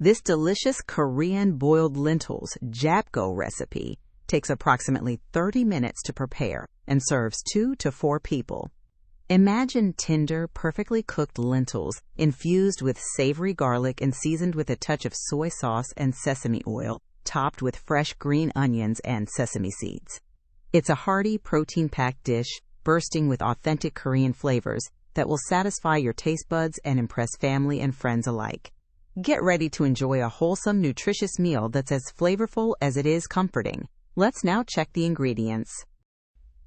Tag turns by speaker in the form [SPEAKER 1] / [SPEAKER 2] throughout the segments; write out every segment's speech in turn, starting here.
[SPEAKER 1] This delicious Korean boiled lentils Japgoe recipe takes approximately 30 minutes to prepare and serves 2 to 4 people. Imagine tender, perfectly cooked lentils infused with savory garlic and seasoned with a touch of soy sauce and sesame oil, topped with fresh green onions and sesame seeds. It's a hearty, protein-packed dish bursting with authentic Korean flavors that will satisfy your taste buds and impress family and friends alike. Get ready to enjoy a wholesome, nutritious meal that's as flavorful as it is comforting. Let's now check the ingredients.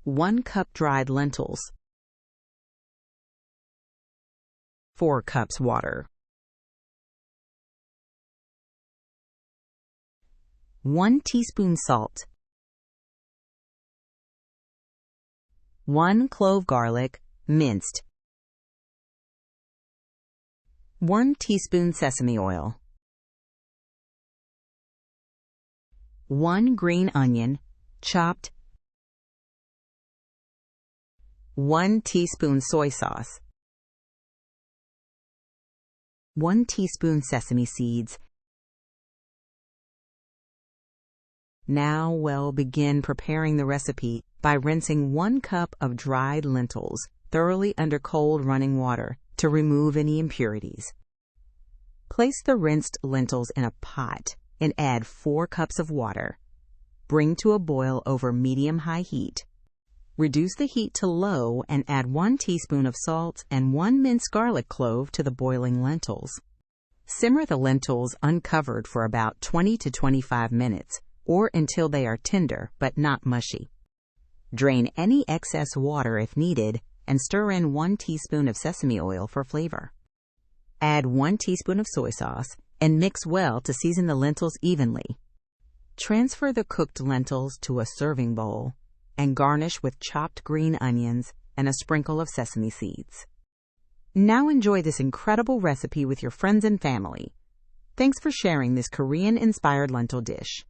[SPEAKER 1] 1 cup dried lentils. 4 cups water. 1 teaspoon salt. 1 clove garlic, minced. 1 teaspoon sesame oil. 1 green onion, chopped. 1 teaspoon soy sauce. 1 teaspoon sesame seeds. Now we'll begin preparing the recipe by rinsing 1 cup of dried lentils thoroughly under cold running water to remove any impurities. Place the rinsed lentils in a pot and add 4 cups of water. Bring to a boil over medium-high heat. Reduce the heat to low and add 1 teaspoon of salt and 1 minced garlic clove to the boiling lentils. Simmer the lentils uncovered for about 20 to 25 minutes or until they are tender but not mushy. Drain any excess water if needed and stir in 1 teaspoon of sesame oil for flavor. Add 1 teaspoon of soy sauce and mix well to season the lentils evenly. Transfer the cooked lentils to a serving bowl and garnish with chopped green onions and a sprinkle of sesame seeds. Now enjoy this incredible recipe with your friends and family. Thanks for sharing this Korean-inspired lentil dish.